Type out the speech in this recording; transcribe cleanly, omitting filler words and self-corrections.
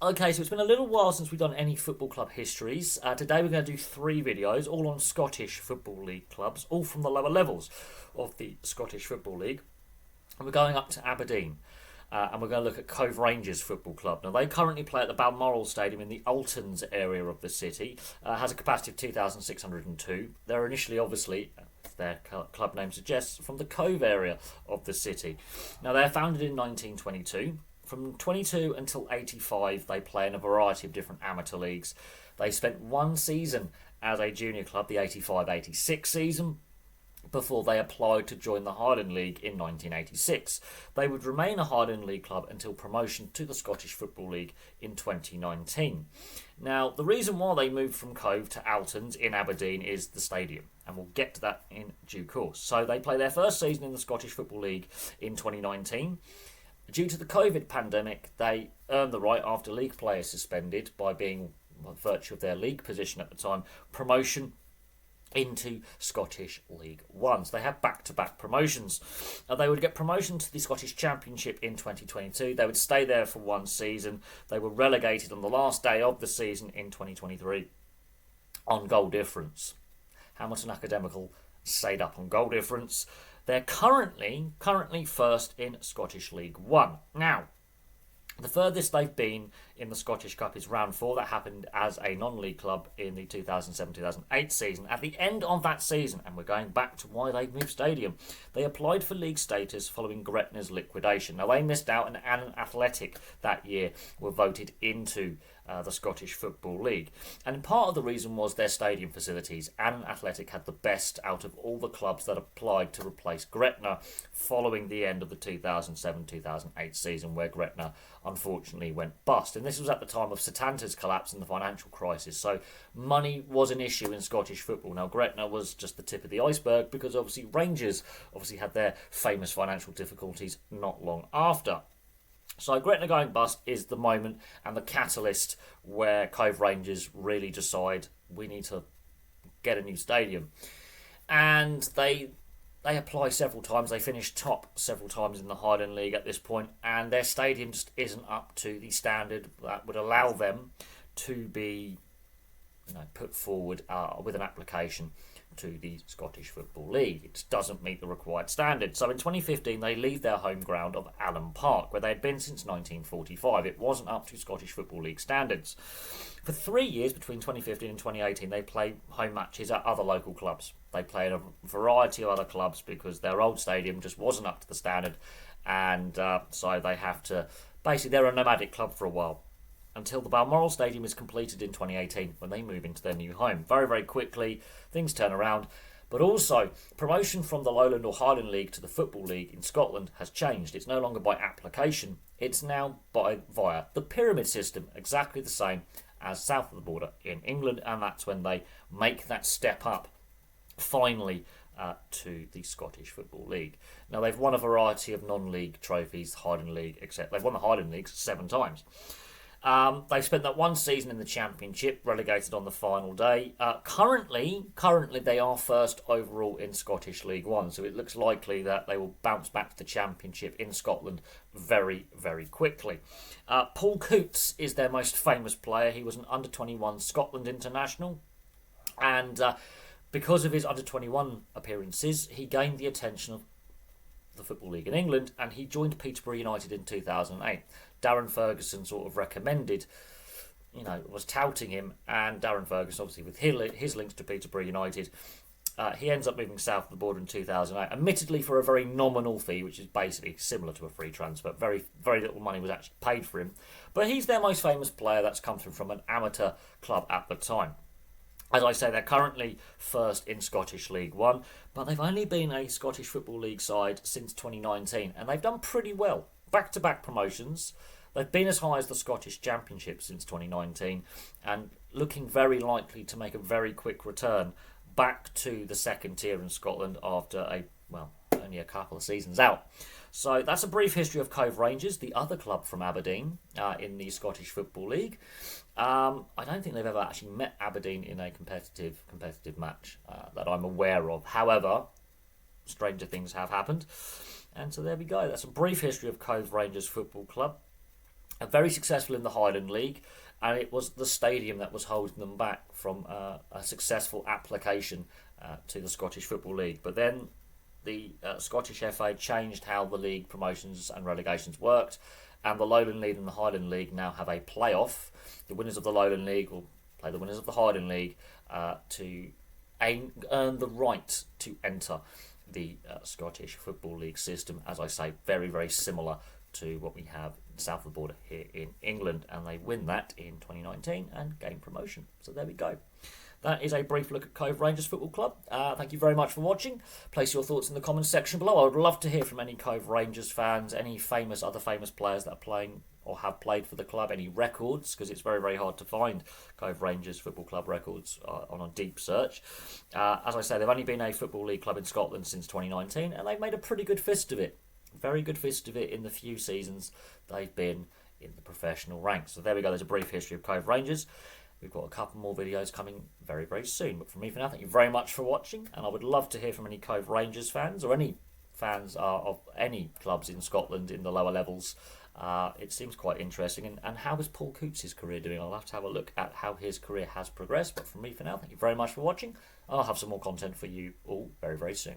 Okay, so it's been a little while since we've done any football club histories. Today we're going to do three videos, all on Scottish Football League clubs, all from the lower levels of the Scottish Football League. And we're going up to Aberdeen. And we're going to look at Cove Rangers Football Club. Now, they currently play at the Balmoral Stadium in the Altons area of the city. Has a capacity of 2,602. They're initially, obviously, as their club name suggests, from the Cove area of the city. Now, they're founded in 1922. From 22 until 85, they play in a variety of different amateur leagues. They spent one season as a junior club, the 85-86 season, before they applied to join the Highland League in 1986. They would remain a Highland League club until promotion to the Scottish Football League in 2019. Now, the reason why they moved from Cove to Altons in Aberdeen is the stadium, and we'll get to that in due course. So they play their first season in the Scottish Football League in 2019. Due to the COVID pandemic, they earned the right, after league play is suspended by being, by virtue of their league position at the time, promotion into Scottish League One. So they had back-to-back promotions. They would get promotion to the Scottish Championship in 2022. They would stay there for one season. They were relegated on the last day of the season in 2023 on goal difference. Hamilton Academical stayed up on goal difference. They're currently first in Scottish League One. Now, the furthest they've been in the Scottish Cup is round 4. That happened as a non-league club in the 2007-2008 season. At the end of that season, and we're going back to why they moved stadium, they applied for league status following Gretna's liquidation. Now, they missed out, and Annan Athletic that year were voted into the Scottish Football League. And part of the reason was their stadium facilities. Annan Athletic had the best out of all the clubs that applied to replace Gretna following the end of the 2007-2008 season, where Gretna unfortunately went bust. And this was at the time of Setanta's collapse and the financial crisis. So money was an issue in Scottish football. Now, Gretna was just the tip of the iceberg, because obviously Rangers had their famous financial difficulties not long after. So Gretna going bust is the moment and the catalyst where Cove Rangers really decide we need to get a new stadium. And they apply several times. They finish top several times in the Highland League at this point, and their stadium just isn't up to the standard that would allow them to be put forward with an application to the Scottish Football League. It just doesn't meet the required standard. So in 2015, they leave their home ground of Allen Park, where they had been since 1945. It wasn't up to Scottish Football League standards. For 3 years, between 2015 and 2018, they played home matches at other local clubs. They played a variety of other clubs because their old stadium just wasn't up to the standard, and so they have to... Basically, they're a nomadic club for a while, until the Balmoral Stadium is completed in 2018, when they move into their new home. Very, very quickly, things turn around. But also, promotion from the Lowland or Highland League to the Football League in Scotland has changed. It's no longer by application. It's now via the pyramid system, exactly the same as south of the border in England. And that's when they make that step up, finally, to the Scottish Football League. Now, they've won a variety of non-league trophies, Highland League, etc. They've won the Highland League 7 times. They've spent that one season in the Championship, relegated on the final day. Currently, they are first overall in Scottish League One, so it looks likely that they will bounce back to the Championship in Scotland very, very quickly. Paul Coates is their most famous player. He was an under-21 Scotland international, and because of his under-21 appearances, he gained the attention of the Football League in England, and he joined Peterborough United in 2008. Darren Ferguson sort of recommended, was touting him, and Darren Ferguson, obviously with his links to Peterborough United, he ends up moving south of the border in 2008, admittedly for a very nominal fee, which is basically similar to a free transfer. Very, very little money was actually paid for him. But he's their most famous player that's come through from an amateur club at the time. As I say, they're currently first in Scottish League One, but they've only been a Scottish Football League side since 2019, and they've done pretty well. Back-to-back promotions. They've been as high as the Scottish Championship since 2019, and looking very likely to make a very quick return back to the second tier in Scotland after only a couple of seasons out. So that's a brief history of Cove Rangers, the other club from Aberdeen in the Scottish Football League. I don't think they've ever actually met Aberdeen in a competitive match that I'm aware of. However, stranger things have happened. And so there we go. That's a brief history of Cove Rangers Football Club. Very successful in the Highland League, and it was the stadium that was holding them back from a successful application to the Scottish Football League. But then the Scottish FA changed how the league promotions and relegations worked, and the Lowland League and the Highland League now have a play-off. The winners of the Lowland League will play the winners of the Highland League to earn the right to enter the Scottish Football League system. As I say, very, very similar to what we have south of the border here in England, and they win that in 2019 and gain promotion. So there we go. That is a brief look at Cove Rangers Football Club. Thank you very much for watching. Place your thoughts in the comments section below. I would love to hear from any Cove Rangers fans, any other famous players that are playing or have played for the club, any records, because it's very, very hard to find Cove Rangers Football Club records on a deep search. As I say, they've only been a Football League club in Scotland since 2019, and they've made a pretty good fist of it. Very good fist of it in the few seasons they've been in the professional ranks. So there we go. There's a brief history of Cove Rangers. We've got a couple more videos coming very, very soon. But from me for now, thank you very much for watching. And I would love to hear from any Cove Rangers fans or any fans of any clubs in Scotland in the lower levels. It seems quite interesting. And how is Paul Coots' career doing? I'll have to have a look at how his career has progressed. But from me for now, thank you very much for watching. I'll have some more content for you all very, very soon.